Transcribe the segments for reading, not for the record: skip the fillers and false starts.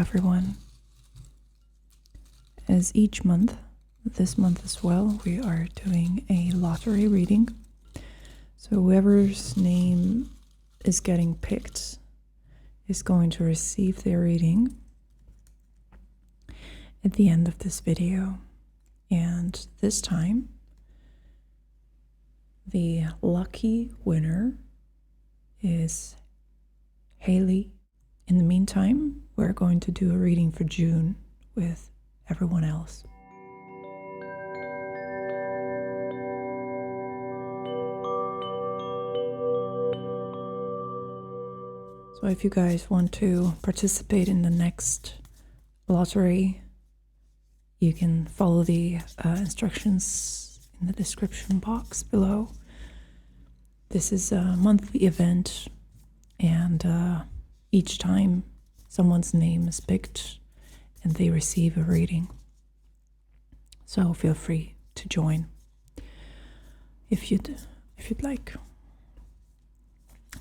everyone. As each month, this month as well, we are doing a lottery reading. So whoever's name is getting picked is going to receive their reading at the end of this video. And this time, the lucky winner is Haley. In the meantime, we're going to do a reading for June with everyone else. So if you guys want to participate in the next lottery, you can follow the instructions in the description box below. This is a monthly event, and each time someone's name is picked and they receive a reading. So feel free to join if you'd like.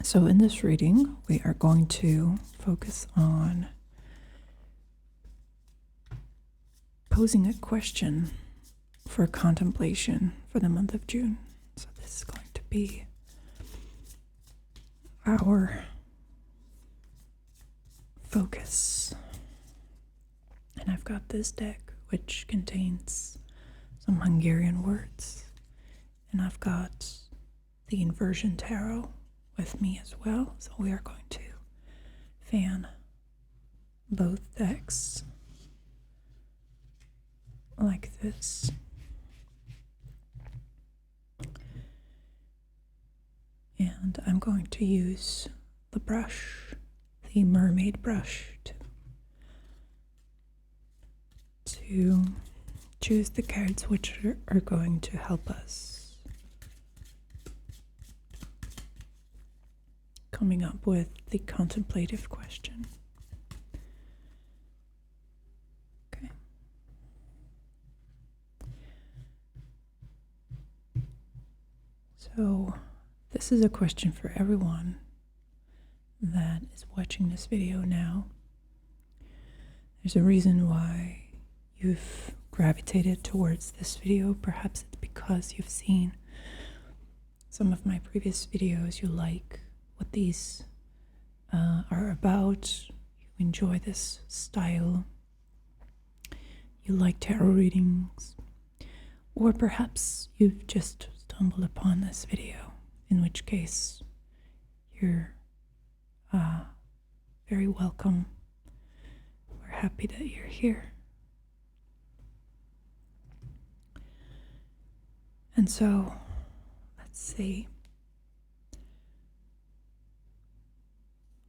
So in this reading, we are going to focus on posing a question for contemplation for the month of June. So this is going to be our focus. And I've got this deck which contains some Hungarian words, and I've got the inversion tarot with me as well. So we are going to fan both decks like this. And I'm going to use the brush, the mermaid brush, to choose the cards which are going to help us coming up with the contemplative question. Okay. So this is a question for everyone that is watching this video now. There's a reason why you've gravitated towards this video. Perhaps it's because you've seen some of my previous videos. You like what these are about. You enjoy this style. You like tarot readings. Or perhaps you've just stumbled upon this video, in which case you're very welcome. We're happy that you're here. And so, let's see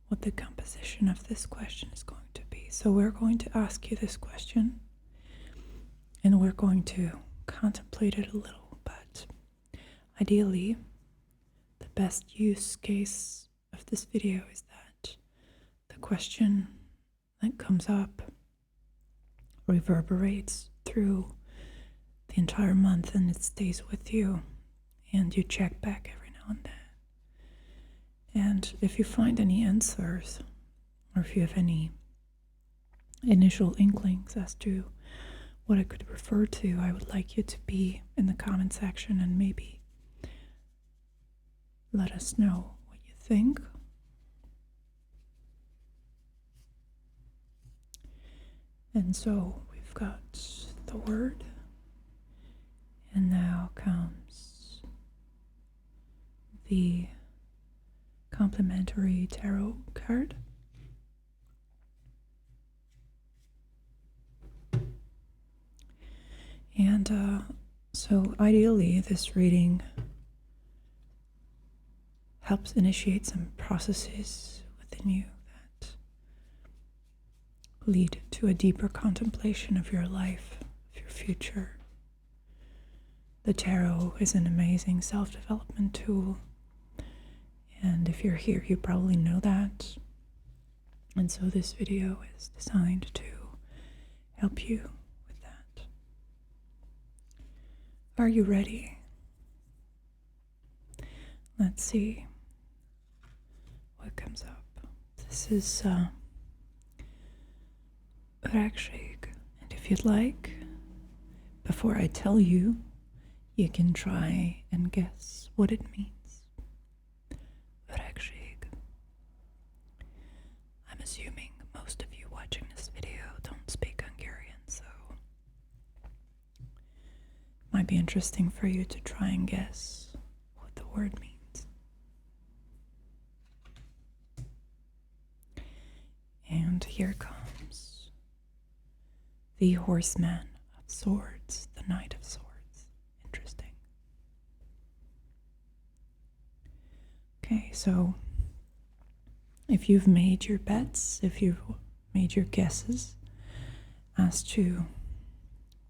what the composition of this question is going to be. So we're going to ask you this question, and we're going to contemplate it a little, but ideally, the best use case of this video is that the question that comes up reverberates through the entire month, and it stays with you, and you check back every now and then. And if you find any answers, or if you have any initial inklings as to what it could refer to, I would like you to be in the comment section and maybe let us know what you think. And so we've got the word, and now comes the complementary tarot card. And so ideally this reading helps initiate some processes within you that lead to a deeper contemplation of your life, of your future. The tarot is an amazing self-development tool, and if you're here, you probably know that. And so this video is designed to help you with that. Are you ready? Let's see what comes up. This is Rakshig. And if you'd like, before I tell you, you can try and guess what it means. Rakshig. I'm assuming most of you watching this video don't speak Hungarian, so it might be interesting for you to try and guess what the word means. And here comes the Horseman of Swords, the Knight of Swords. Interesting. Okay, so if you've made your bets, if you've made your guesses as to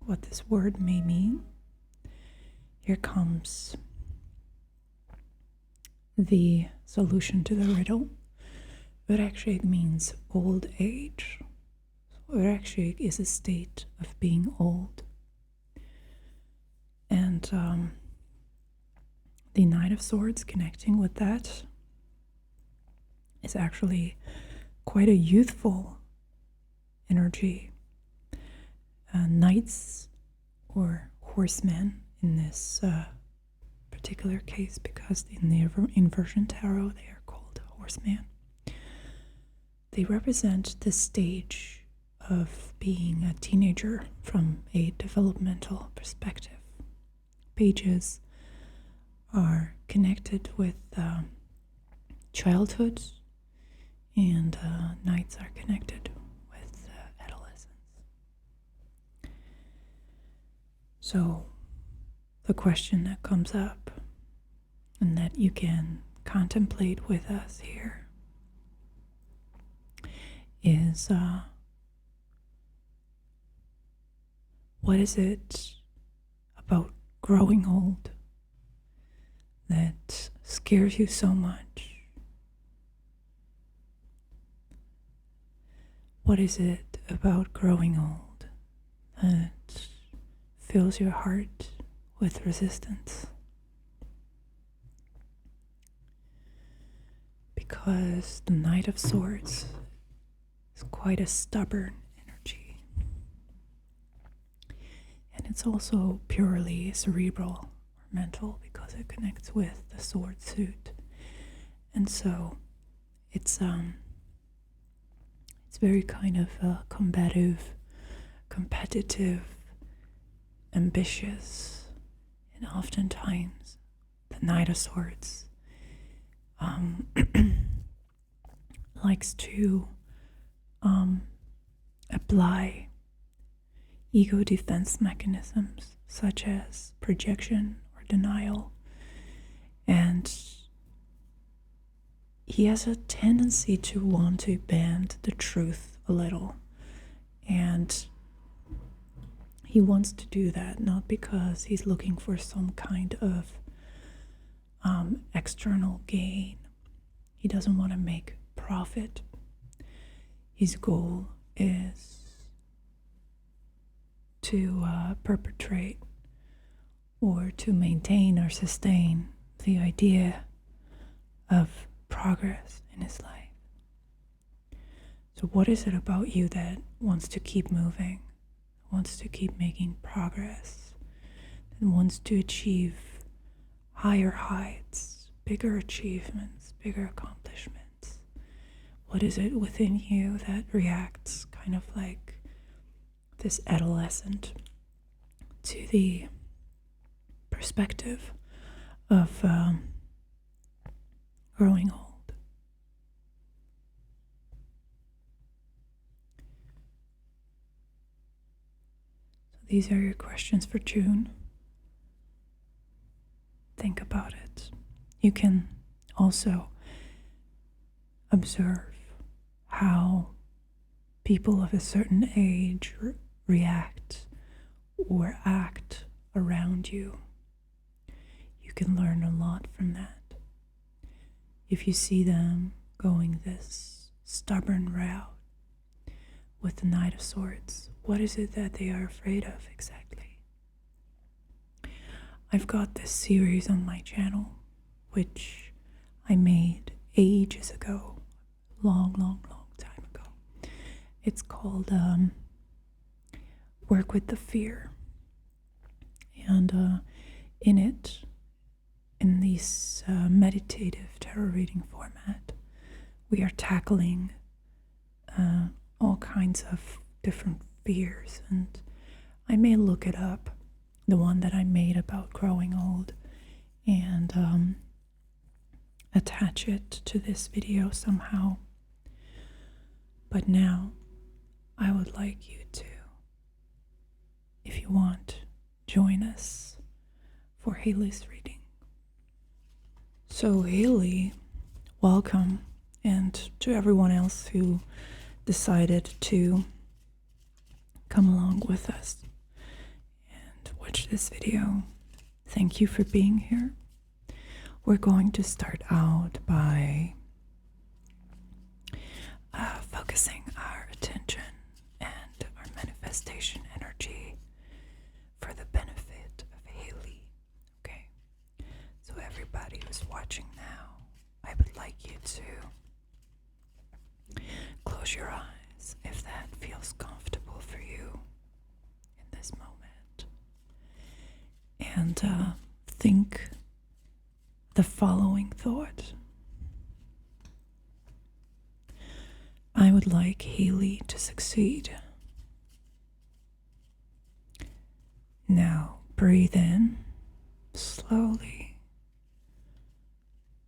what this word may mean, here comes the solution to the riddle. Öregség means old age. Öregség is a state of being old. And the Knight of Swords connecting with that is actually quite a youthful energy. Knights or horsemen in this particular case, because in the inversion tarot they are called horsemen. They represent the stage of being a teenager from a developmental perspective. Pages are connected with childhood, and knights are connected with adolescence. So the question that comes up and that you can contemplate with us here is what is it about growing old that scares you so much? What is it about growing old that fills your heart with resistance? Because the Knight of Swords is quite a stubborn energy. And it's also purely cerebral or mental because it connects with the sword suit. And so it's very kind of combative, competitive, ambitious, and oftentimes the Knight of Swords likes to apply ego defense mechanisms such as projection or denial, and he has a tendency to want to bend the truth a little, and he wants to do that not because he's looking for some kind of external gain. He doesn't want to make profit. His goal is to perpetrate or to maintain or sustain the idea of progress in his life. So what is it about you that wants to keep moving, wants to keep making progress, that wants to achieve higher heights, bigger achievements, bigger accomplishments? What is it within you that reacts kind of like this adolescent to the perspective of growing old? So these are your questions for June. Think about it. You can also observe how people of a certain age react or act around you. You can learn a lot from that. If you see them going this stubborn route with the Knight of Swords, what is it that they are afraid of exactly? I've got this series on my channel, which I made ages ago, long time ago. It's called work with the fear. And in this meditative tarot reading format, we are tackling all kinds of different fears. And I may look it up, the one that I made about growing old, and attach it to this video somehow. But now, I would like you to, if you want, join us for Haley's reading. So Haley, welcome, and to everyone else who decided to come along with us and watch this video, thank you for being here. We're going to start out by focusing our attention and our manifestation energy for the benefit of Haley. Okay, so everybody who's watching now, I would like you to close your eyes if that feels comfortable for you in this moment, and think the following thought. I would like Haley to succeed. Now breathe in slowly.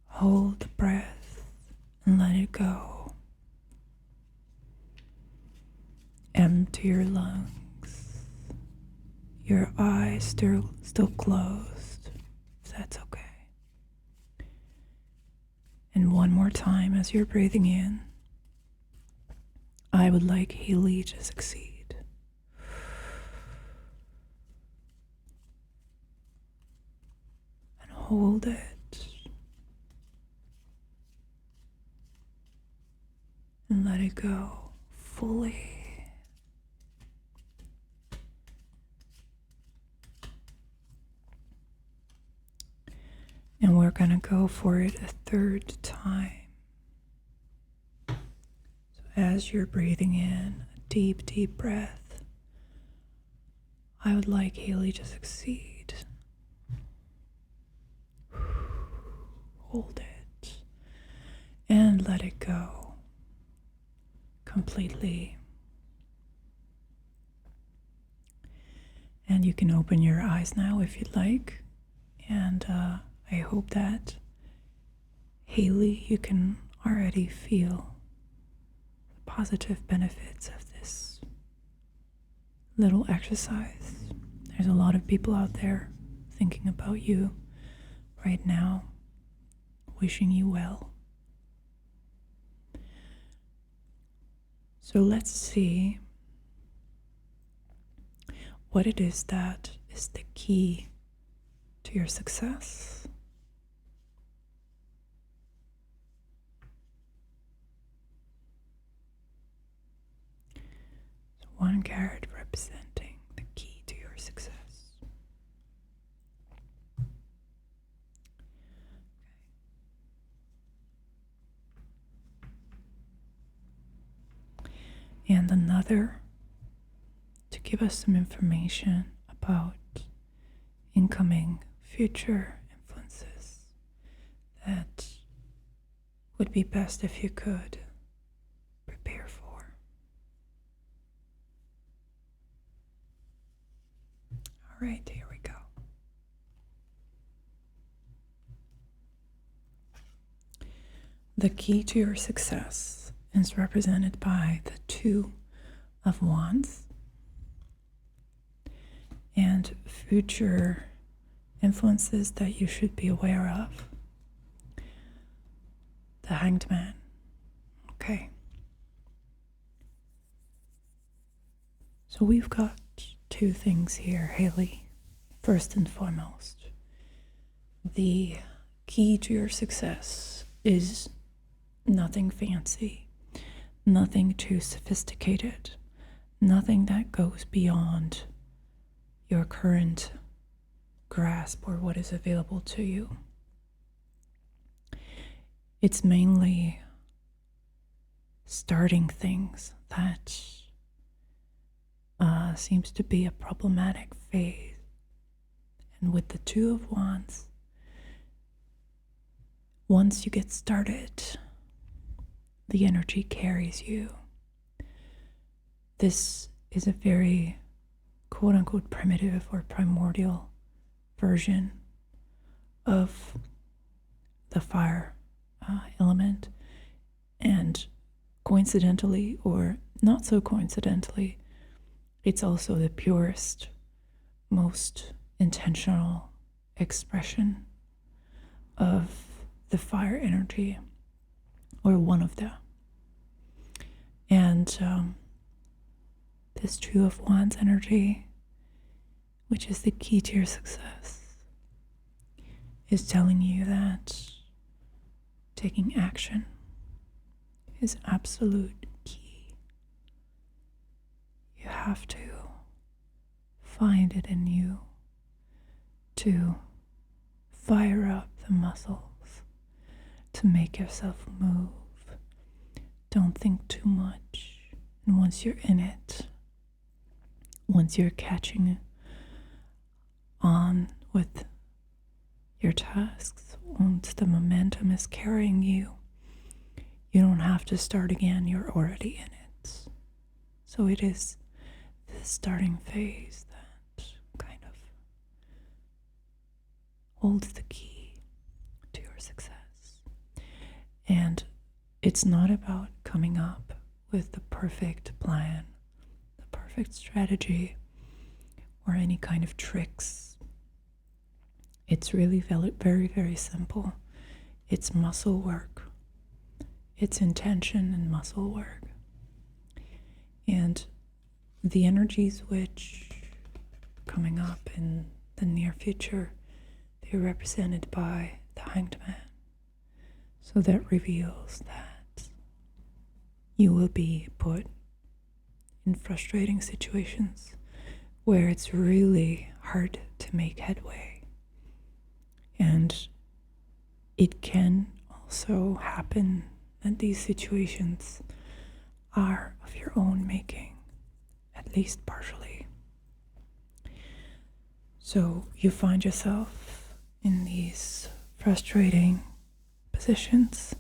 Hold the breath and let it go. Empty your lungs. Your eyes still closed, if that's okay. And one more time as you're breathing in, I would like Haley to succeed. And hold it. And let it go fully. And we're going to go for it a third time. As you're breathing in a deep, deep breath, I would like Haley to succeed. Hold it and let it go completely. And you can open your eyes now if you'd like. And I hope that, Haley, you can already feel positive benefits of this little exercise. There's a lot of people out there thinking about you right now, wishing you well. So let's see what it is that is the key to your success. One card representing the key to your success. Okay. And another to give us some information about incoming future influences that would be best if you could prepare for. All right, here we go. The key to your success is represented by the Two of Wands, and future influences that you should be aware of. The Hanged Man. Okay. So we've got two things here, Haley. First and foremost, the key to your success is nothing fancy, nothing too sophisticated, nothing that goes beyond your current grasp or what is available to you. It's mainly starting things that seems to be a problematic phase. And with the Two of Wands, once you get started, the energy carries you. This is a very quote-unquote primitive or primordial version of the fire element. And coincidentally, or not so coincidentally, it's also the purest, most intentional expression of the fire energy, or one of them. And this Two of Wands energy, which is the key to your success, is telling you that taking action is absolute key. You have to find it in you to fire up the muscles, to make yourself move. Don't think too much. And once you're in it, once you're catching on with your tasks, once the momentum is carrying you, you don't have to start again, you're already in it. So it is this starting phase that kind of holds the key to your success. And it's not about coming up with the perfect plan, the perfect strategy, or any kind of tricks. It's really very, very simple. It's muscle work. It's intention and muscle work. And the energies which are coming up in the near future, they're represented by the Hanged Man. So that reveals that you will be put in frustrating situations where it's really hard to make headway. And it can also happen that these situations are of your own making, at least partially. So you find yourself in these frustrating positions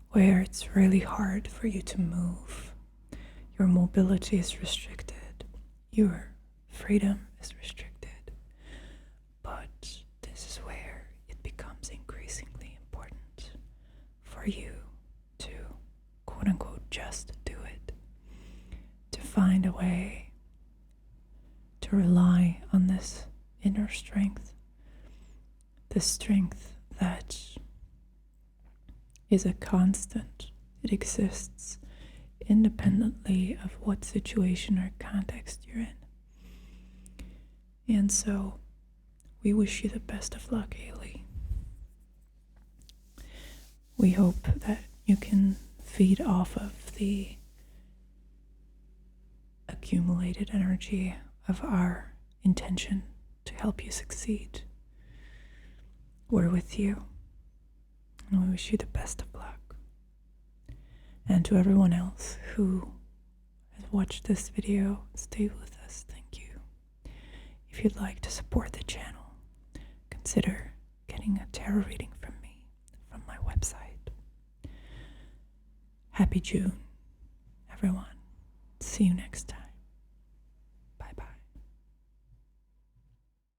where it's really hard for you to move. Your mobility is restricted. Your freedom is restricted. But this is where it becomes increasingly important for you to, quote unquote, just do it. To find a way to rely on this inner strength. The strength that is a constant. It exists independently of what situation or context you're in. And so, we wish you the best of luck, Haley. We hope that you can feed off of the accumulated energy of our intention to help you succeed. We're with you, and we wish you the best of luck. And to everyone else who has watched this video, stay with us. Thank you. If you'd like to support the channel, consider getting a tarot reading from me from my website. Happy June, everyone. See you next time.